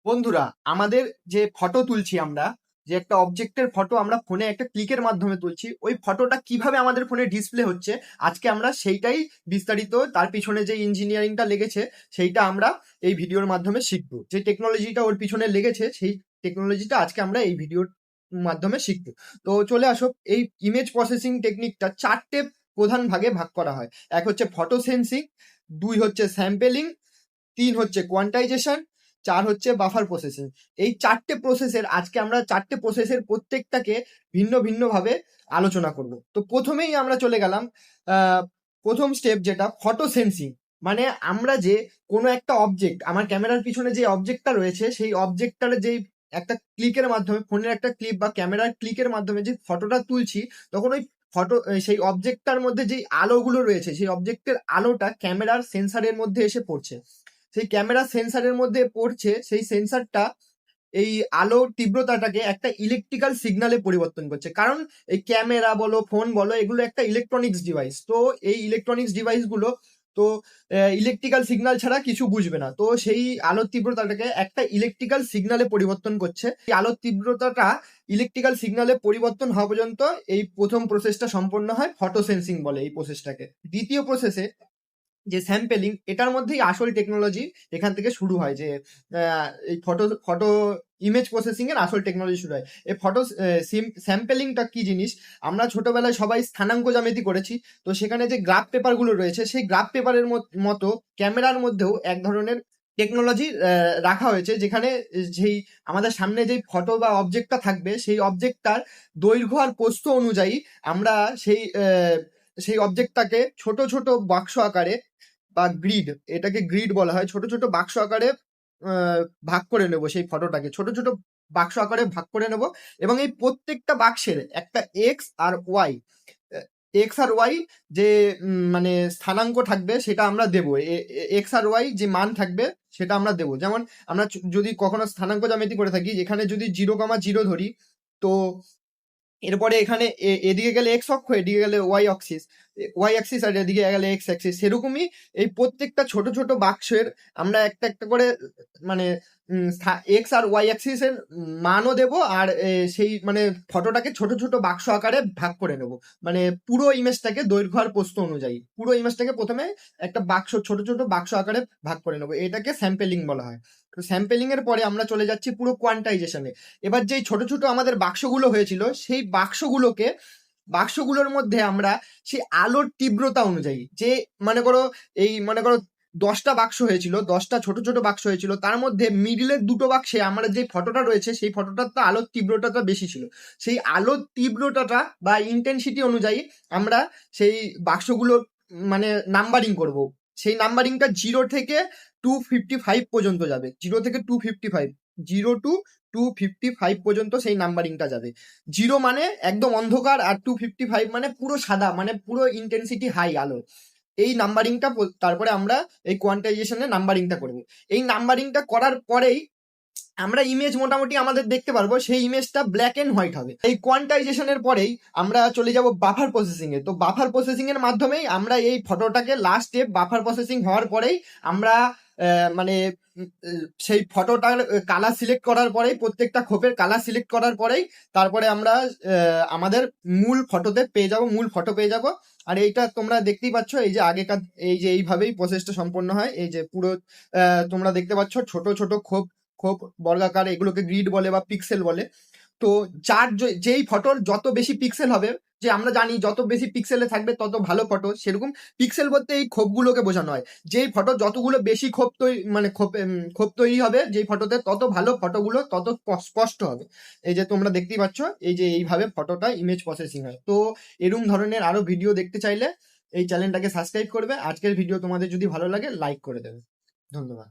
বন্ধুরা, আমাদের যে ফটো তুলছি আমরা, যে একটা অবজেক্টের ফটো আমরা ফোনে একটা ক্লিকের মাধ্যমে তুলছি, ওই ফটোটা কিভাবে আমাদের ফোনে ডিসপ্লে হচ্ছে আজকে আমরা সেইটাই বিস্তারিত, তার পিছনে যে ইঞ্জিনিয়ারিংটা লেগেছে সেইটা আমরা এই ভিডিওর মাধ্যমে শিখবো। যে টেকনোলজিটা ওর পিছনে লেগেছে সেই টেকনোলজিটা আজকে আমরা এই ভিডিওর মাধ্যমে শিখবো। তো চলে আসো, এই ইমেজ প্রসেসিং টেকনিকটা চারটে প্রধান ভাগে ভাগ করা হয়। এক হচ্ছে ফটো সেন্সিং, দুই হচ্ছে স্যাম্পেলিং, তিন হচ্ছে কোয়ান্টাইজেশন, চার হচ্ছে বাফার প্রসেসিং। এই চারটে প্রসেসের আজকে আমরা চারটে প্রসেসের প্রত্যেকটাকে ভিন্ন ভিন্ন ভাবে আলোচনা করব। তো প্রথমেই আমরা চলে গেলাম প্রথম স্টেপ, যেটা ফটো সেন্সিং। মানে আমরা যে কোনো একটা অবজেক্ট, আমার ক্যামেরার পিছনে যে অবজেক্টটা রয়েছে সেই অবজেক্টটার যেই একটা ক্লিকের মাধ্যমে, ফোনের একটা ক্লিক বা ক্যামেরার ক্লিকের মাধ্যমে যে ফটোটা তুলছি, তখন ওই ফটো সেই অবজেক্টটার মধ্যে যেই আলোগুলো রয়েছে সেই অবজেক্টের আলোটা ক্যামেরার সেন্সারের মধ্যে এসে পড়ছে। সেই ক্যামেরা সেন্সারের মধ্যে পড়ছে, সেই সেন্সারটা এই আলোর তীব্রতাটাকে একটা ইলেকট্রিক্যাল সিগনালে পরিবর্তন করছে। কারণ এই ক্যামেরা বলো, ফোন বলো, এগুলো একটা ইলেকট্রনিক্স ডিভাইস। তো এই ইলেকট্রনিক্স ডিভাইসগুলো তো ইলেকট্রিক্যাল সিগন্যাল ছাড়া কিছু বুঝবে না। তো সেই আলোর তীব্রতাটাকে একটা ইলেকট্রিক্যাল সিগনালে পরিবর্তন করছে। এই আলোর তীব্রতাটা ইলেকট্রিক্যাল সিগনালে পরিবর্তন হওয়া পর্যন্ত এই প্রথম প্রসেসটা সম্পন্ন হয়, ফটো সেন্সিং বলে এই প্রসেসটাকে। দ্বিতীয় প্রসেসে যে স্যাম্পেলিং, এটার মধ্যেই আসল টেকনোলজি এখান থেকে শুরু হয়। যে এই ফটো ফটো ইমেজ প্রসেসিং এর আসল টেকনোলজি শুরু হয়। এই ফটো স্যাম্পেলিংটা কি জিনিস, আমরা ছোটবেলায় সবাই স্থানাঙ্ক জ্যামিতি করেছি। তো সেখানে যে গ্রাফ পেপারগুলো রয়েছে, সেই গ্রাফ পেপারের মতো ক্যামেরার মধ্যেও এক ধরনের টেকনোলজি রাখা হয়েছে, যেখানে যেই আমাদের সামনে যেই ফটো বা অবজেক্টটা থাকবে, সেই অবজেক্টটার দৈর্ঘ্য আর প্রস্থ অনুযায়ী আমরা সেই সেই অবজেক্টটাকে ছোট ছোট বাক্স আকারে বা গ্রিড, এটাকে গ্রিড বলা হয়, ছোট ছোট বাক্স আকারে ভাগ করে নেব। সেই ফটোটাকে ছোট ছোট বাক্স আকারে ভাগ করে নেব, এবং এই প্রত্যেকটা বাক্সের একটা এক্স আর ওয়াই, এক্স আর ওয়াই যে মানে স্থানাঙ্ক থাকবে সেটা আমরা দেবো। এক্স আর ওয়াই যে মান থাকবে সেটা আমরা দেবো। যেমন আমরা যদি কখনো স্থানাঙ্ক জ্যামিতি করে থাকি, এখানে যদি 0,0 ধরি, তো এরপরে এখানে এদিকে গেলে এক্স অক্ষ, এদিকে গেলে ওয়াই অ্যাক্সিস, আর এদিকে গেলে এক্স অ্যাক্সিস। সেরকমই এই প্রত্যেকটা ছোট ছোট বাক্সের আমরা একটা একটা করে মানে এক্স আর ওয়াই অ্যাক্সিস এর মানও দেব, আর সেই মানে ফটোটাকে ছোট ছোট বাক্স আকারে ভাগ করে নেব। মানে পুরো ইমেজটাকে দৈর্ঘ্য আর প্রস্থ অনুযায়ী পুরো ইমেজটাকে প্রথমে একটা বাক্স, ছোট ছোট বাক্স আকারে ভাগ করে নেব। এটাকে স্যাম্পেলিং বলা হয়। তো স্যাম্পেলিং এর পরে আমরা চলে যাচ্ছি পুরো কোয়ান্টাইজেশনে। এবার যেই ছোট ছোট আমাদের বাক্সগুলো হয়েছিল, সেই বাক্সগুলোর মধ্যে আমরা সেই আলোর তীব্রতা অনুযায়ী, যে মনে করো 10টা বাক্স হয়েছিল, 10টা ছোট ছোট বাক্স হয়েছিল, তার মধ্যে মিডিলের দুটো বাক্সে আমরা যে ফটোটা রয়েছে সেই ফটোটার তো আলোর তীব্রতাটা বেশি ছিল। সেই আলোর তীব্রতাটা বা ইন্টেন্সিটি অনুযায়ী আমরা সেই বাক্সগুলো মানে নাম্বারিং করব। সেই নাম্বারিংটা 0 থেকে 255 পর্যন্ত যাবে। 0 থেকে 255, 0 টু 255 পর্যন্ত সেই নাম্বারিংটা যাবে। 0 মানে একদম অন্ধকার, আর 255 মানে পুরো সাদা, মানে পুরো ইন্টেন্সিটি হাই আলো। এই নাম্বারিংটা তারপরে আমরা এই কোয়ান্টাইজেশনে নাম্বারিংটা করব। এই নাম্বারিংটা করার পরেই আমরা ইমেজ মোটামুটি আমাদের দেখতে পারবো, সেই ইমেজটা ব্ল্যাক এন্ড হোয়াইট হবে। এই কোয়ান্টাইজেশনের পরেই আমরা চলে যাব বাফার প্রসেসিং এ। তো বাফার প্রসেসিং এর মাধ্যমেই আমরা এই ফটোটাকে লাস্ট স্টেপ, বাফার প্রসেসিং হওয়ার পরেই আমরা মানে সেই ফটোটার কালার সিলেক্ট করার পরেই, প্রত্যেকটা খোপের কালার সিলেক্ট করার পরেই তারপরে আমরা আমাদের মূল ফটোতে পেয়ে যাব, মূল ফটো পেয়ে যাব। আর এইটা তোমরা দেখতেই পাচ্ছ, এই যে আগেকার এই যে এইভাবেই প্রসেসটা সম্পন্ন হয়। এই যে পুরো তোমরা দেখতে পাচ্ছ ছোট ছোট খোপ খোপ বর্গাকার, এগুলোকে গ্রিড বলে বা পিক্সেল বলে। তো যেই ফটোর যত বেশি পিক্সেল হবে, যে আমরা জানি যত বেশি পিক্সেলে থাকবে তত ভালো ফটো, সেরকম পিক্সেল বলতে এই খোপগুলোকে বোঝানো হয়। যেই ফটো যতগুলো বেশি খোপ তৈরি মানে খোপ তৈরি হবে যেই ফটোতে, তত ভালো ফটোগুলো তত স্পষ্ট হবে। এই যে তোমরা দেখতেই পাচ্ছ, এই যে এইভাবে ফটোটা ইমেজ প্রসেসিং হয়। তো এরকম ধরনের আরো ভিডিও দেখতে চাইলে এই চ্যানেলটাকে সাবস্ক্রাইব করবে। আজকের ভিডিও তোমাদের যদি ভালো লাগে লাইক করে দেবে। ধন্যবাদ।